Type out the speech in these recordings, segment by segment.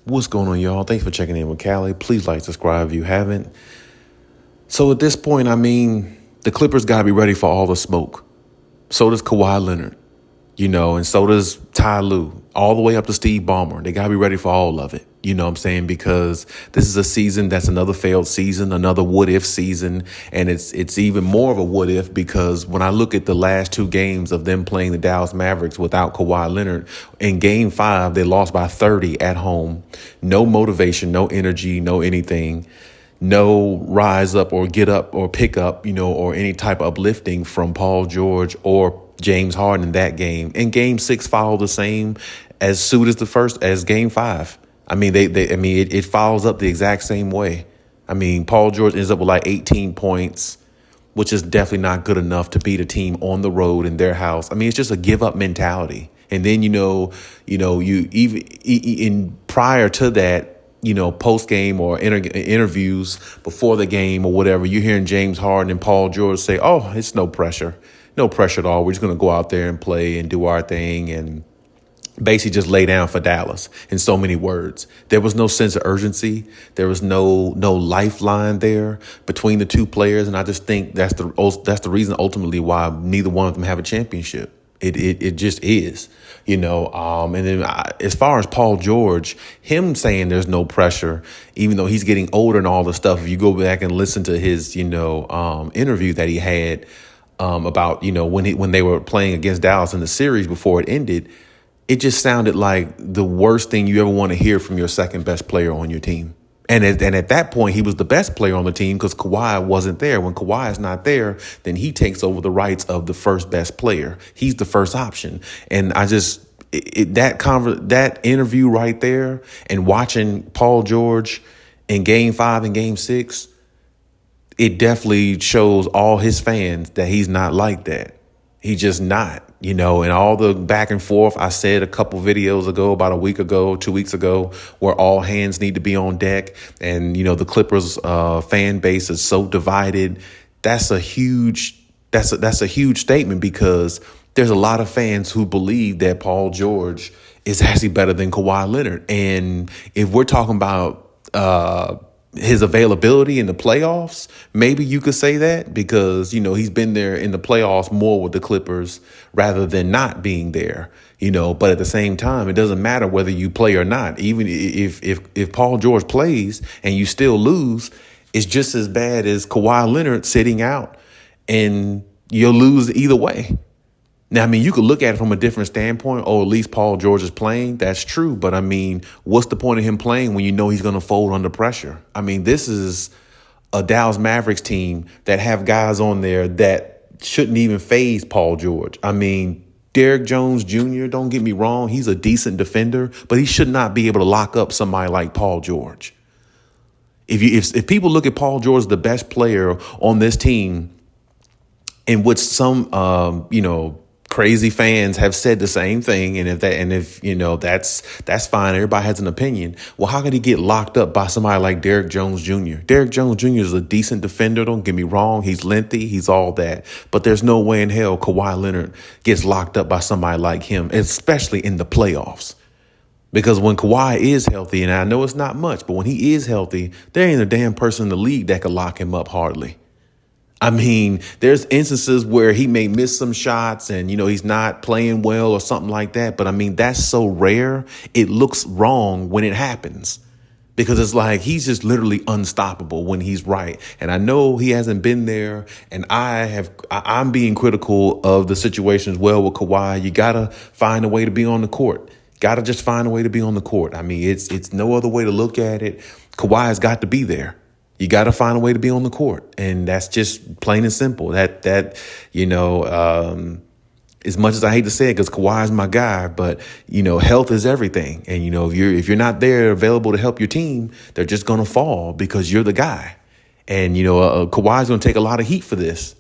What's going on, y'all? Thanks for checking in with Callie. Please like, subscribe if you haven't. So at this point, the Clippers got to be ready for all the smoke. So does Kawhi Leonard, and so does Tyronn Lue, all the way up to Steve Ballmer. They got to be ready for all of it. You know what I'm saying? Because this is a season that's another failed season, another what-if season. And it's even more of a what-if because when I look at the last two games of them playing the Dallas Mavericks without Kawhi Leonard, in Game 5, they lost by 30 at home. No motivation, no energy, no anything. No rise up or get up or pick up, or any type of uplifting from Paul George or James Harden in that game. And Game 6 followed the same as suit as Game 5. It follows up the exact same way. Paul George ends up with like 18 points, which is definitely not good enough to beat a team on the road in their house. It's just a give up mentality. And then, you even in prior to that, post game or interviews before the game or whatever, you're hearing James Harden and Paul George say, "Oh, it's no pressure at all. We're just going to go out there and play and do our thing and basically just lay down for Dallas." In so many words, there was no sense of urgency. There was no lifeline there between the two players, and I just think that's the reason ultimately why neither one of them have a championship. It just is, and then as far as Paul George, him saying there's no pressure, even though he's getting older and all the stuff. If you go back and listen to his, interview that he had about, when they were playing against Dallas in the series before it ended, it just sounded like the worst thing you ever want to hear from your second best player on your team. And at that point, he was the best player on the team because Kawhi wasn't there. When Kawhi is not there, then he takes over the rights of the first best player. He's the first option. And I just that interview right there and watching Paul George in Game 5 and Game 6, it definitely shows all his fans that he's not like that. He's just not, and all the back and forth I said a couple videos ago, about a week ago, 2 weeks ago, where all hands need to be on deck. And, the Clippers fan base is so divided. That's a huge statement because there's a lot of fans who believe that Paul George is actually better than Kawhi Leonard. And if we're talking about his availability in the playoffs, maybe you could say that because, he's been there in the playoffs more with the Clippers rather than not being there, but at the same time, it doesn't matter whether you play or not. Even if Paul George plays and you still lose, it's just as bad as Kawhi Leonard sitting out and you'll lose either way. Now, you could look at it from a different standpoint. Oh, at least Paul George is playing. That's true. But, what's the point of him playing when he's going to fold under pressure? This is a Dallas Mavericks team that have guys on there that shouldn't even faze Paul George. Derrick Jones Jr., don't get me wrong. He's a decent defender, but he should not be able to lock up somebody like Paul George. If people look at Paul George as the best player on this team, in which some, crazy fans have said the same thing, and if that's fine. Everybody has an opinion. Well, how could he get locked up by somebody like Derrick Jones Jr.? Derrick Jones Jr. is a decent defender. Don't get me wrong. He's lengthy. He's all that. But there's no way in hell Kawhi Leonard gets locked up by somebody like him, especially in the playoffs. Because when Kawhi is healthy, and I know it's not much, but when he is healthy, there ain't a damn person in the league that could lock him up hardly. There's instances where he may miss some shots and, he's not playing well or something like that. But that's so rare. It looks wrong when it happens because it's like he's just literally unstoppable when he's right. And I know he hasn't been there. And I'm being critical of the situation as well with Kawhi. You got to find a way to be on the court. Got to just find a way to be on the court. It's no other way to look at it. Kawhi's got to be there. You got to find a way to be on the court. And that's just plain and simple. As much as I hate to say it, because Kawhi is my guy, but, health is everything. And, if you're not there available to help your team, they're just going to fall because you're the guy. And, Kawhi's going to take a lot of heat for this.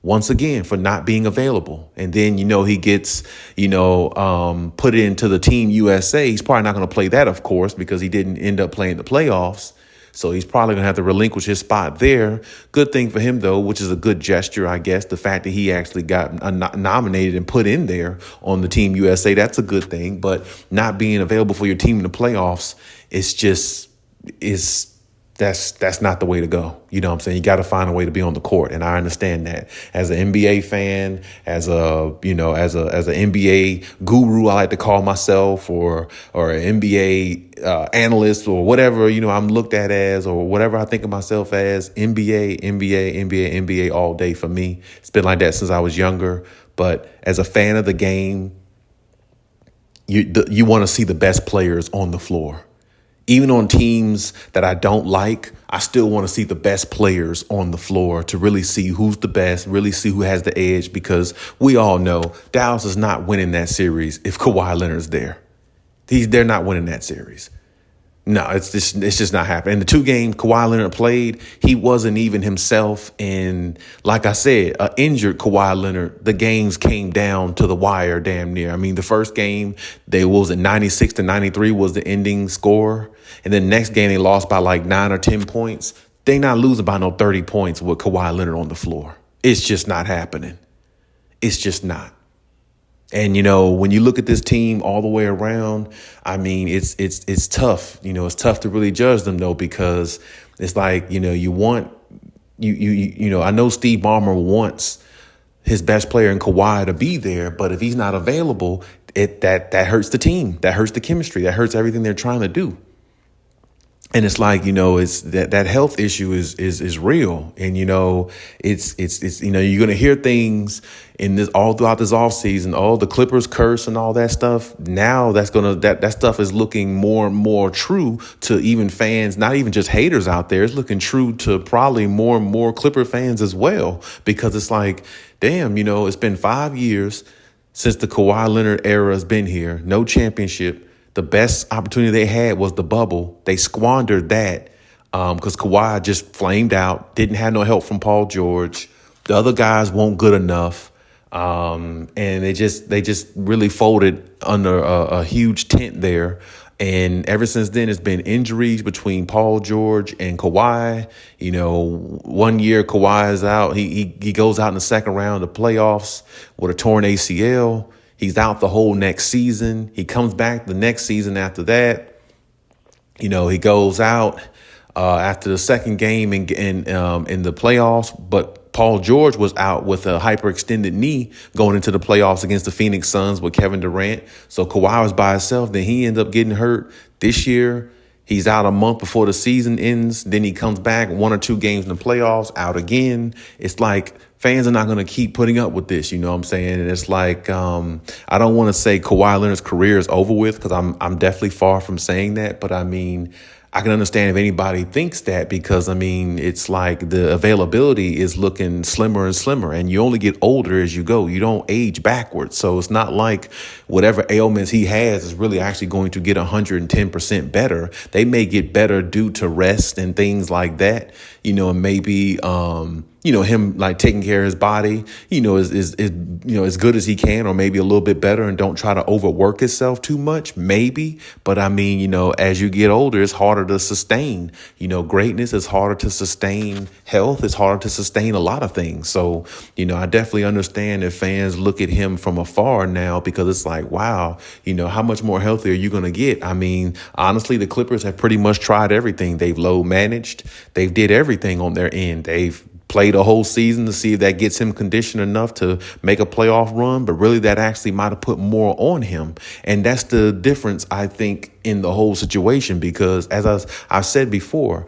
Once again, for not being available. And then, he gets, put into the Team USA. He's probably not going to play that, of course, because he didn't end up playing the playoffs. So he's probably going to have to relinquish his spot there. Good thing for him, though, which is a good gesture, I guess. The fact that he actually got nominated and put in there on the Team USA, that's a good thing. But not being available for your team in the playoffs, that's not the way to go. You know what I'm saying? You got to find a way to be on the court. And I understand that as an NBA fan, as an NBA guru, I like to call myself, or an NBA analyst, or whatever, I'm looked at as, or whatever I think of myself as. NBA all day for me. It's been like that since I was younger. But as a fan of the game, you want to see the best players on the floor. Even on teams that I don't like, I still want to see the best players on the floor to really see who's the best, really see who has the edge, because we all know Dallas is not winning that series if Kawhi Leonard's there. They're not winning that series. No, it's just not happening. In the 2 games Kawhi Leonard played, he wasn't even himself. And like I said, injured Kawhi Leonard, the games came down to the wire damn near. I mean, the first game, 96-93 was the ending score. And then next game, they lost by like 9 or 10 points. They not losing by no 30 points with Kawhi Leonard on the floor. It's just not happening. It's just not. And, when you look at this team all the way around, I mean, it's tough. It's tough to really judge them, though, because it's like, I know Steve Ballmer wants his best player in Kawhi to be there. But if he's not available, that hurts the team. That hurts the chemistry. That hurts everything they're trying to do. And it's like, it's that health issue is real. And, it's you're going to hear things in this all throughout this offseason. Oh, the Clippers curse and all that stuff. Now that stuff is looking more and more true to even fans, not even just haters out there. It's looking true to probably more and more Clipper fans as well, because it's like, damn, it's been 5 years since the Kawhi Leonard era has been here. No championship. The best opportunity they had was the bubble. They squandered that because Kawhi just flamed out, didn't have no help from Paul George. The other guys weren't good enough. And they just really folded under a huge tent there. And ever since then, it's been injuries between Paul George and Kawhi. 1 year Kawhi is out. He goes out in the second round of the playoffs with a torn ACL. He's out the whole next season. He comes back the next season after that. He goes out after the second game in the playoffs. But Paul George was out with a hyperextended knee going into the playoffs against the Phoenix Suns with Kevin Durant. So Kawhi was by himself. Then he ended up getting hurt this year. He's out a month before the season ends. Then he comes back 1 or 2 games in the playoffs, out again. It's like fans are not going to keep putting up with this. You know what I'm saying? And it's like, I don't want to say Kawhi Leonard's career is over with, because I'm definitely far from saying that. But I mean, I can understand if anybody thinks that, because, I mean, it's like the availability is looking slimmer and slimmer, and you only get older as you go. You don't age backwards. So it's not like whatever ailments he has is really actually going to get 110% better. They may get better due to rest and things like that, and maybe, him like taking care of his body, is as good as he can, or maybe a little bit better, and don't try to overwork himself too much, maybe. But I mean, as you get older, it's harder to sustain, greatness is harder to sustain. Health is harder to sustain a lot of things. So, I definitely understand if fans look at him from afar now, because it's like, wow, how much more healthy are you going to get? I mean, honestly, the Clippers have pretty much tried everything. They've low managed. They've did everything on their end. They've played a whole season to see if that gets him conditioned enough to make a playoff run, but really that actually might have put more on him. And that's the difference, I think, in the whole situation, because as I've said before,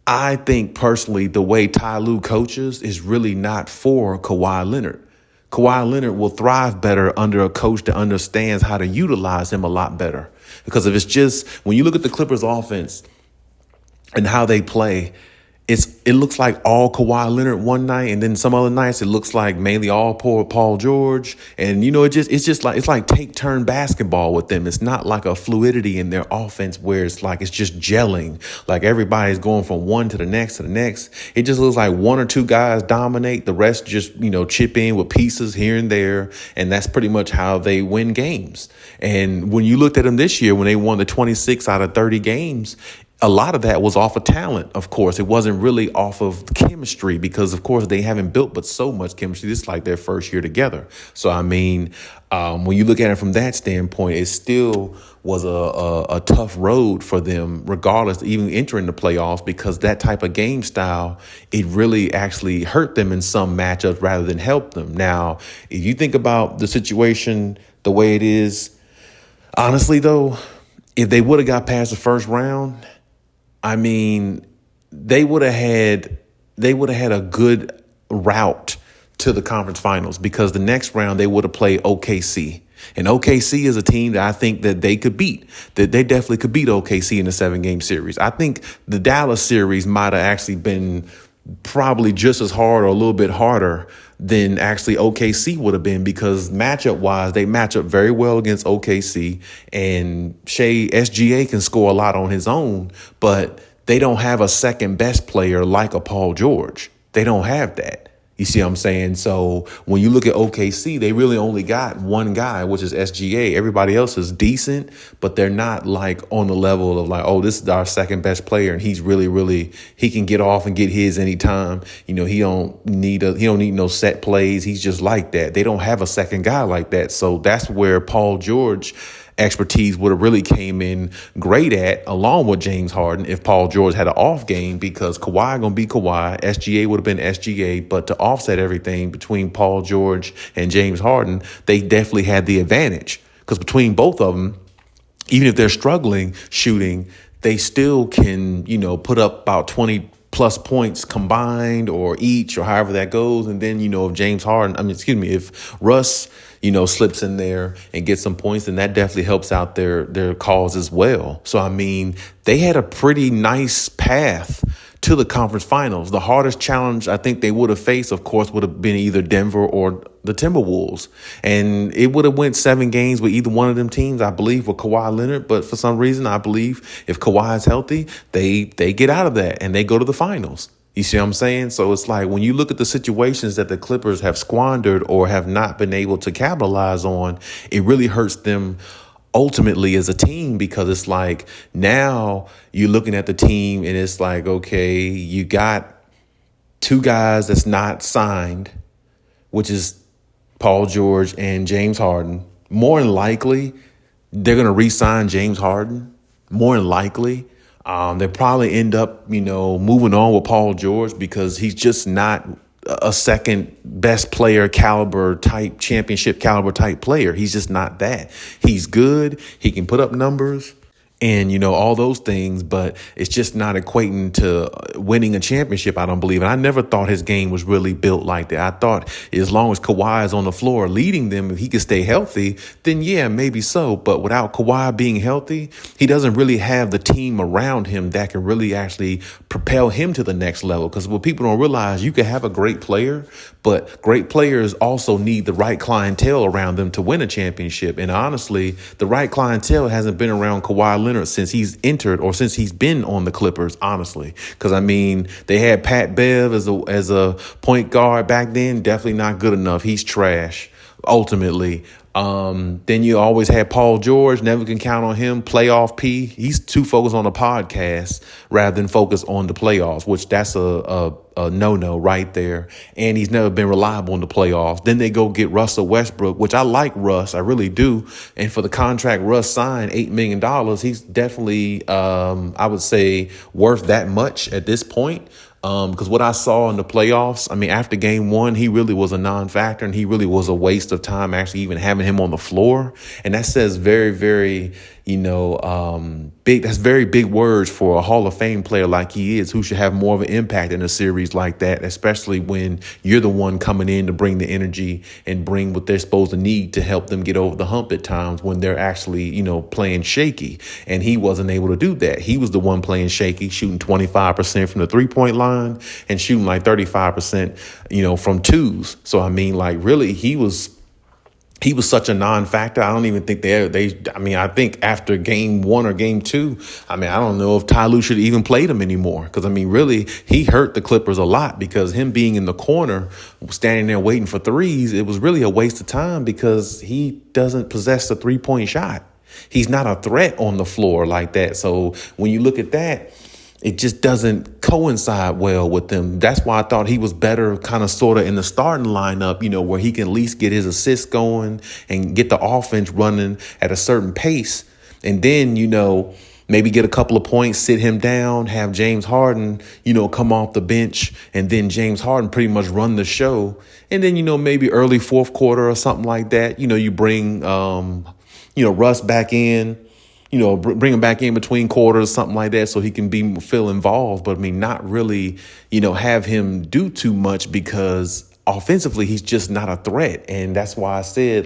I think personally the way Tyronn Lue coaches is really not for Kawhi Leonard. Kawhi Leonard will thrive better under a coach that understands how to utilize him a lot better. Because if it's just, when you look at the Clippers offense and how they play, it looks like all Kawhi Leonard one night, and then some other nights it looks like mainly all poor Paul George. And it's like take turn basketball with them. It's not like a fluidity in their offense where it's just gelling. Like everybody's going from one to the next to the next. It just looks like 1 or 2 guys dominate. The rest just chip in with pieces here and there, and that's pretty much how they win games. And when you looked at them this year, when they won the 26 out of 30 games, a lot of that was off of talent, of course. It wasn't really off of chemistry because, of course, they haven't built but so much chemistry. This is like their first year together. So, I mean, when you look at it from that standpoint, it still was a tough road for them, regardless, even entering the playoffs, because that type of game style, it really actually hurt them in some matchups rather than help them. Now, if you think about the situation the way it is, honestly, though, if they would have got past the first round, I mean, they would have had a good route to the conference finals, because the next round they would have played OKC. And OKC is a team that I think that they could beat, that they definitely could beat OKC in a 7-game series. I think the Dallas series might have actually been probably just as hard or a little bit harder than actually OKC would have been, because matchup wise, they match up very well against OKC, and SGA can score a lot on his own, but they don't have a second best player like a Paul George. They don't have that. You see what I'm saying? So when you look at OKC, they really only got one guy, which is SGA. Everybody else is decent, but they're not like on the level of like, oh, this is our second best player, and he's really, he can get off and get his anytime. You know, he don't need no set plays. He's just like that. They don't have a second guy like that. So that's where Paul George expertise would have really came in great at, along with James Harden, if Paul George had an off game, because Kawhi gonna be Kawhi, SGA would have been SGA, but to offset everything between Paul George and James Harden, they definitely had the advantage, because between both of them, even if they're struggling shooting, they still can, put up about 20 plus points combined or each, or however that goes. And then, if Russ, slips in there and gets some points, then that definitely helps out their cause as well. So, I mean, they had a pretty nice path to the conference finals. The hardest challenge I think they would have faced, of course, would have been either Denver or the Timberwolves. And it would have went 7 games with either one of them teams, I believe, with Kawhi Leonard. But for some reason, I believe if Kawhi is healthy, they get out of that and they go to the finals. You see what I'm saying? So it's like when you look at the situations that the Clippers have squandered or have not been able to capitalize on, it really hurts them ultimately as a team, because it's like now you're looking at the team and it's like, okay, you got 2 guys that's not signed, which is Paul George and James Harden. More than likely, they're going to re-sign James Harden. More than likely. They probably end up, moving on with Paul George, because he's just not a second best player caliber type, championship caliber type player. He's just not that. He's good. He can put up numbers and, all those things, but it's just not equating to winning a championship, I don't believe. And I never thought his game was really built like that. I thought as long as Kawhi is on the floor leading them, if he could stay healthy, then yeah, maybe so. But without Kawhi being healthy, he doesn't really have the team around him that can really actually propel him to the next level. Because what people don't realize, you can have a great player, but great players also need the right clientele around them to win a championship. And honestly, the right clientele hasn't been around Kawhi Leonard since he's entered or since he's been on the Clippers, honestly. Because, I mean, they had Pat Bev as a point guard back then. Definitely not good enough. He's trash, ultimately. Then you always had Paul George. Never can count on him. Playoff P. He's too focused on the podcast rather than focus on the playoffs, which that's a no-no right there. And he's never been reliable in the playoffs. Then they go get Russell Westbrook, which I like Russ. I really do. And for the contract Russ signed, $8 million, he's definitely, I would say, worth that much at this point. Because what I saw in the playoffs, I mean, after game 1, he really was a non-factor, and he really was a waste of time actually even having him on the floor. And that says very, very, big. That's very big words for a Hall of Fame player like he is, who should have more of an impact in a series like that, especially when you're the one coming in to bring the energy and bring what they're supposed to need to help them get over the hump at times when they're actually, playing shaky. And he wasn't able to do that. He was the one playing shaky, shooting 25% from the 3-point line and shooting like 35%, from twos. So, I mean, like, really, he was such a non-factor. I don't even think I think after game 1 or game 2, I don't know if Tyronn Lue should have even played him anymore. Because, really, he hurt the Clippers a lot, because him being in the corner, standing there waiting for threes, it was really a waste of time, because he doesn't possess a 3-point shot. He's not a threat on the floor like that. So when you look at that, it just doesn't coincide well with them. That's why I thought he was better kind of sort of in the starting lineup, where he can at least get his assists going and get the offense running at a certain pace. And then, maybe get a couple of points, sit him down, have James Harden, come off the bench, and then James Harden pretty much run the show. And then, maybe early fourth quarter or something like that, you bring, Russ back in, bring him back in between quarters, something like that, so he can feel involved. But not really, have him do too much, because offensively, he's just not a threat. And that's why I said,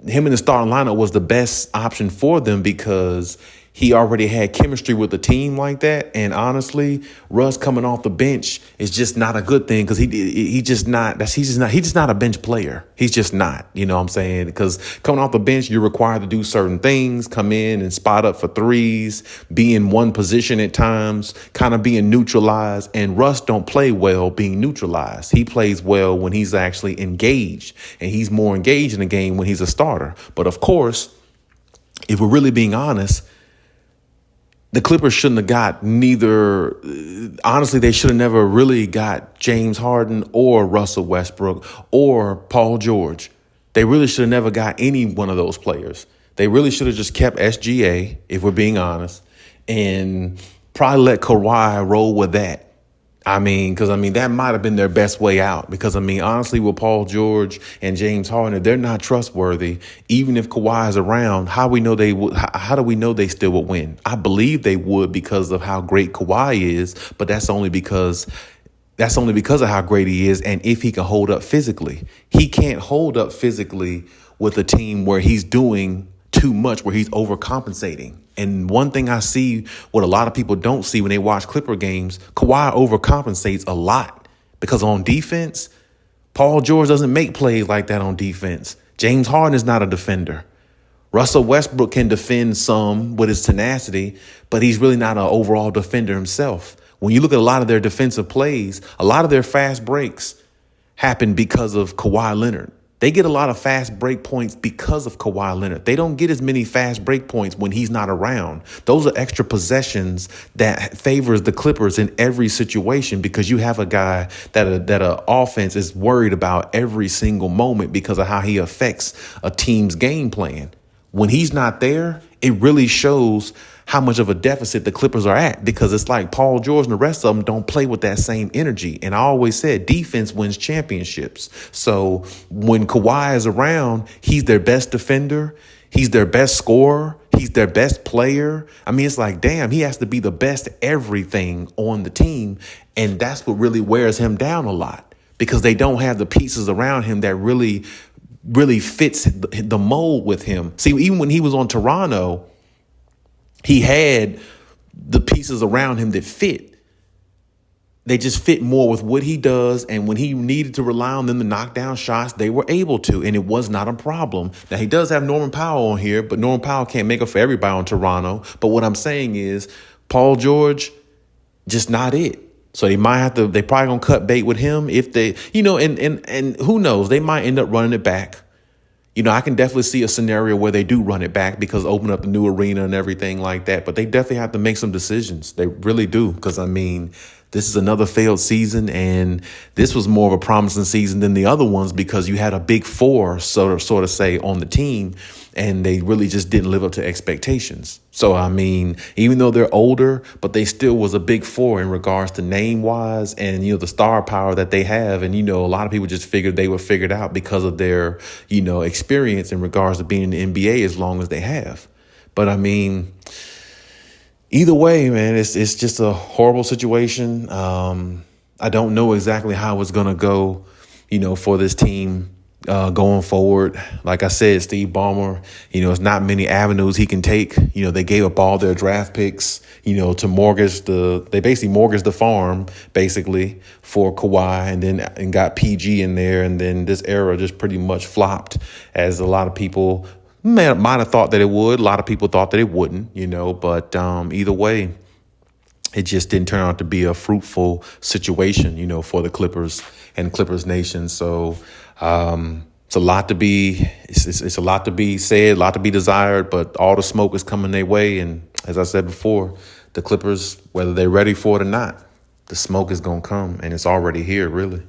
him in the starting lineup was the best option for them, because he already had chemistry with the team like that. And honestly, Russ coming off the bench is just not a good thing, because he's just not a bench player. He's just not, you know what I'm saying? Because coming off the bench, you're required to do certain things, come in and spot up for threes, be in one position at times, kind of being neutralized. And Russ don't play well being neutralized. He plays well when he's actually engaged, and he's more engaged in the game when he's a starter. But of course, if we're really being honest, the Clippers shouldn't have got neither. Honestly, they should have never really got James Harden or Russell Westbrook or Paul George. They really should have never got any one of those players. They really should have just kept SGA, if we're being honest, and probably let Kawhi roll with that. Because that might have been their best way out. Because, honestly, with Paul George and James Harden, if they're not trustworthy, even if Kawhi is around, how do we know they still would win? I believe they would, because of how great Kawhi is, but that's only because of how great he is, and if he can hold up physically. He can't hold up physically with a team where he's doing too much, where he's overcompensating. And one thing I see, what a lot of people don't see when they watch Clipper games, Kawhi overcompensates a lot, because on defense, Paul George doesn't make plays like that on defense. James Harden is not a defender. Russell Westbrook can defend some with his tenacity, but he's really not an overall defender himself. When you look at a lot of their defensive plays, a lot of their fast breaks happen because of Kawhi Leonard. They get a lot of fast break points because of Kawhi Leonard. They don't get as many fast break points when he's not around. Those are extra possessions that favors the Clippers in every situation, because you have a guy that a offense is worried about every single moment because of how he affects a team's game plan. When he's not there, it really shows how much of a deficit the Clippers are at, because it's like Paul George and the rest of them don't play with that same energy. And I always said defense wins championships. So when Kawhi is around, he's their best defender. He's their best scorer. He's their best player. It's like, damn, he has to be the best everything on the team. And that's what really wears him down a lot, because they don't have the pieces around him that really fits the mold with him. See, even when he was on Toronto, he had the pieces around him that fit. They just fit more with what he does. And when he needed to rely on them to knock down shots, they were able to. And it was not a problem. Now, he does have Norman Powell on here, but Norman Powell can't make up for everybody on Toronto. But what I'm saying is Paul George, just not it. So they probably going to cut bait with him if they, and who knows, they might end up running it back. I can definitely see a scenario where they do run it back, because open up the new arena and everything like that. But they definitely have to make some decisions. They really do. Because, this is another failed season, and this was more of a promising season than the other ones, because you had a big four, sort of say, on the team, and they really just didn't live up to expectations. So, even though they're older, but they still was a big four in regards to name-wise and, the star power that they have. And, a lot of people just figured they were figured out because of their, experience in regards to being in the NBA as long as they have. But, either way, man, it's just a horrible situation. I don't know exactly how it's going to go, for this team going forward. Like I said, Steve Ballmer, it's not many avenues he can take. They gave up all their draft picks, to mortgage they basically mortgaged the farm basically for Kawhi, and got PG in there. And then this era just pretty much flopped, as a lot of people might have thought that it would. A lot of people thought that it wouldn't, but either way, it just didn't turn out to be a fruitful situation, for the Clippers and Clippers Nation. So It's a lot to be. It's a lot to be said, a lot to be desired, but all the smoke is coming their way. And as I said before, the Clippers, whether they're ready for it or not, the smoke is gonna come, and it's already here, really.